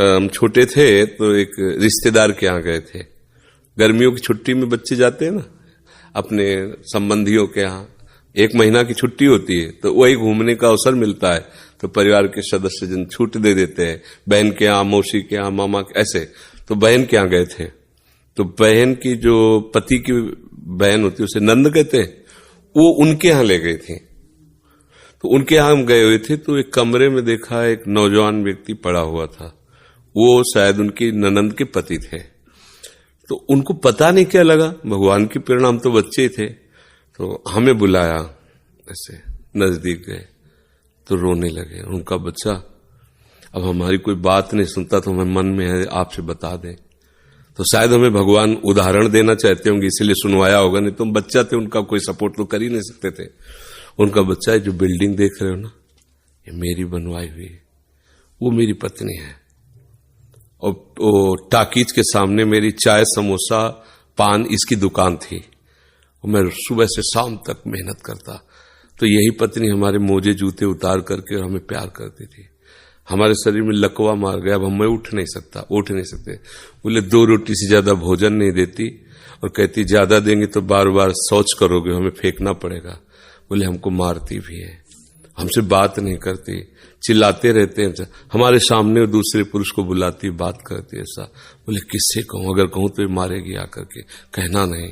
हम छोटे थे तो एक रिश्तेदार के यहाँ गए थे। गर्मियों की छुट्टी में बच्चे जाते हैं ना अपने संबंधियों के यहाँ, 1 महीना की छुट्टी होती है तो वही घूमने का अवसर मिलता है, तो परिवार के सदस्य जन छूट दे देते हैं, बहन के यहाँ, मौसी के यहाँ, मामा के, ऐसे। तो बहन के यहाँ गए थे, तो बहन की जो पति की बहन होती है उसे नंद कहते हैं, वो उनके यहाँ ले गई थी। तो उनके यहाँ हम गए हुए थे तो एक कमरे में देखा एक नौजवान व्यक्ति पड़ा हुआ था, वो शायद उनकी ननंद के पति थे। तो उनको पता नहीं क्या लगा, भगवान की प्रेरणा, हम तो बच्चे थे, तो हमें बुलाया, ऐसे नजदीक गए तो रोने लगे। उनका बच्चा अब हमारी कोई बात नहीं सुनता तो हमें मन में है आपसे बता दें, तो शायद हमें भगवान उदाहरण देना चाहते होंगे इसलिए सुनवाया होगा, नहीं तो हम बच्चा थे, उनका कोई सपोर्ट तो कर ही नहीं सकते थे। उनका बच्चा है, जो बिल्डिंग देख रहे हो ना, ये मेरी बनवाई हुई है, वो मेरी पत्नी है, और वो टाकीज के सामने मेरी चाय, समोसा, पान इसकी दुकान थी, और मैं सुबह से शाम तक मेहनत करता। तो यही पत्नी हमारे मोजे जूते उतार करके और हमें प्यार करती थी। हमारे शरीर में लकवा मार गया, अब मैं उठ नहीं सकते। बोले 2 रोटी से ज्यादा भोजन नहीं देती, और कहती ज्यादा देंगे तो बार बार शौच करोगे, हमें फेंकना पड़ेगा। बोले हमको मारती भी है, हमसे बात नहीं करती, चिल्लाते रहते हैं, हमारे सामने दूसरे पुरुष को बुलाती, बात करती ऐसा। बोले किससे कहूं, अगर कहूं तो ये मारेगी आकर के, कहना नहीं।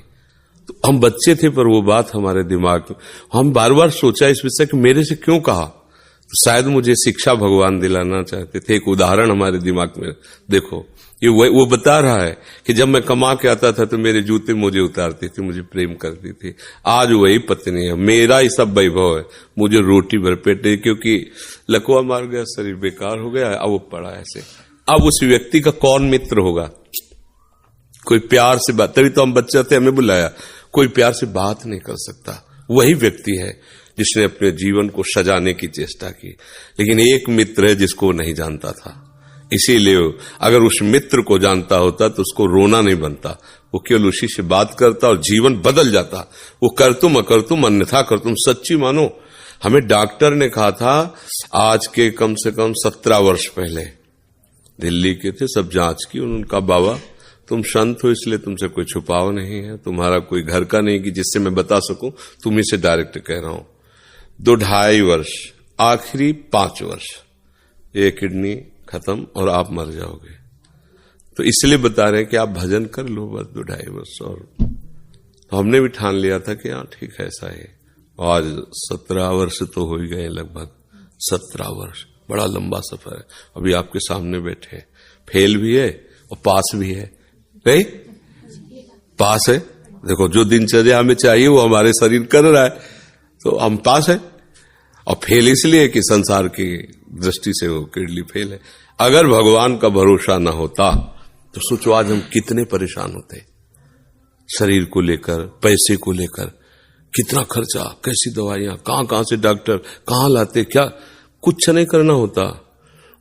तो हम बच्चे थे पर वो बात हमारे दिमाग में, हम बार बार सोचा इस विषय कि मेरे से क्यों कहा, तो शायद मुझे शिक्षा भगवान दिलाना चाहते थे, एक उदाहरण हमारे दिमाग में। देखो ये वो बता रहा है कि जब मैं कमा के आता था तो मेरे जूते मुझे उतारती थी, मुझे प्रेम करती थी। आज वही पत्नी है, मेरा ही सब वैभव है, मुझे रोटी भर पेट है, क्योंकि लकवा मार गया, शरीर बेकार हो गया, अब वो पड़ा ऐसे। अब उस व्यक्ति का कौन मित्र होगा, कोई प्यार से बात, तभी तो हम बच्चे थे, हमें बुलाया, कोई प्यार से बात नहीं कर सकता। वही व्यक्ति है जिसने अपने जीवन को सजाने की चेष्टा की, लेकिन एक मित्र है जिसको वो नहीं जानता था। इसीलिए अगर उस मित्र को जानता होता तो उसको रोना नहीं बनता, वो केवल उसी से बात करता और जीवन बदल जाता। वो कर तुम अकर तुम अन्यथा कर तुम, सच्ची मानो। हमें डॉक्टर ने कहा था आज के कम से कम 17 वर्ष पहले, दिल्ली के थे, सब जांच की, उनका बाबा तुम संत हो इसलिए तुमसे कोई छुपाव नहीं है, तुम्हारा कोई घर का नहीं कि जिससे मैं बता सकूं, तुम्ही से डायरेक्ट कह रहा हूं। 2-2.5 वर्ष, आखिरी 5 वर्ष, ये किडनी खत्म और आप मर जाओगे। तो इसलिए बता रहे हैं कि आप भजन कर लो बस 2-2.5 वर्ष। और तो हमने भी ठान लिया था कि हाँ ठीक है ऐसा है। आज 17 वर्ष तो हो ही गए, लगभग 17 वर्ष, बड़ा लंबा सफर है। अभी आपके सामने बैठे, फेल भी है और पास भी है, नहीं पास है। देखो जो दिनचर्या हमें चाहिए वो हमारे शरीर कर रहा है, तो हम पास है। और फेल इसलिए कि संसार की दृष्टि से वो किडनी फेल है। अगर भगवान का भरोसा न होता तो सोचो आज हम कितने परेशान होते, शरीर को लेकर, पैसे को लेकर, कितना खर्चा, कैसी दवाइयां, कहां से डॉक्टर कहां लाते, क्या कुछ नहीं करना होता।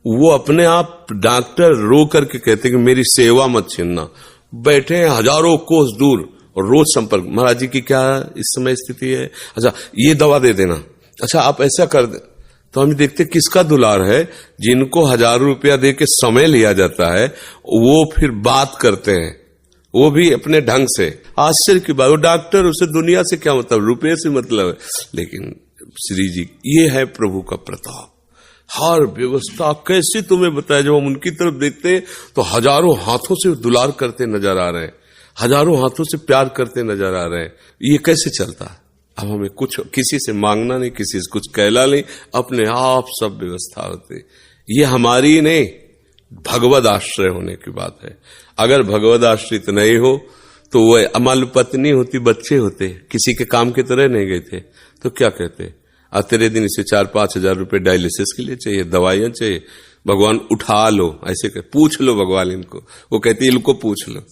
वो अपने आप डॉक्टर रो करके कहते कि मेरी सेवा मत छीनना, बैठे हैं हजारों कोस दूर और रोज संपर्क, महाराज जी की क्या इस समय स्थिति है, अच्छा ये दवा दे देना, अच्छा आप ऐसा कर दे। तो हम देखते किसका दुलार है, जिनको 1000 रुपया दे के समय लिया जाता है वो फिर बात करते हैं, वो भी अपने ढंग से। आश्चर्य की बात, वो डॉक्टर, उसे दुनिया से क्या मतलब, रुपये से मतलब है। लेकिन श्री जी ये है प्रभु का प्रताप, हर व्यवस्था कैसे तुम्हें बताया। जब हम उनकी तरफ देखते हैं तो हजारों हाथों से दुलार करते नजर आ रहे हैं, हजारों हाथों से प्यार करते नजर आ रहे हैं। ये कैसे चलता है। अब हमें कुछ किसी से मांगना नहीं, किसी से कुछ कहला नहीं, अपने आप सब व्यवस्था होती। ये हमारी नहीं, भगवद आश्रय होने की बात है। अगर भगवद आश्रित नहीं हो तो वो अमल पत्नी होती, बच्चे होते, किसी के काम की तरह नहीं गए थे तो क्या कहते, तेरे दिन इसे 4-5 हजार रुपए डायलिसिस के लिए चाहिए, दवाइयां चाहिए, भगवान उठा लो, ऐसे कह, पूछ लो भगवान इनको, वो कहते इनको पूछ लो।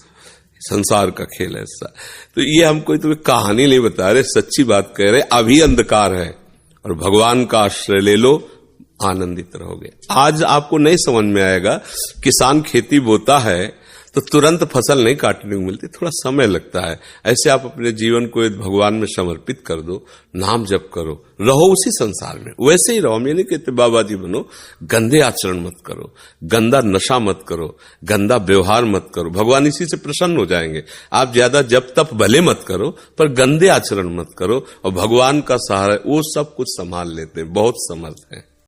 संसार का खेल है ऐसा। तो ये हम कोई तुम्हें कहानी नहीं बता रहे, सच्ची बात कह रहे। अभी अंधकार है और भगवान का आश्रय ले लो, आनंदित रहोगे। आज आपको नहीं समझ में आएगा, किसान खेती बोता है तो तुरंत फसल नहीं काटने को मिलती, थोड़ा समय लगता है। ऐसे आप अपने जीवन को भगवान में समर्पित कर दो, नाम जप करो, रहो उसी संसार में, वैसे ही रहो। हम ये नहीं कहते बाबा जी बनो, गंदे आचरण मत करो, गंदा नशा मत करो, गंदा व्यवहार मत करो, भगवान इसी से प्रसन्न हो जाएंगे। आप ज्यादा जप तप भले मत करो, पर गंदे आचरण मत करो, और भगवान का सहारा वो सब कुछ संभाल लेते हैं, बहुत समर्थ है।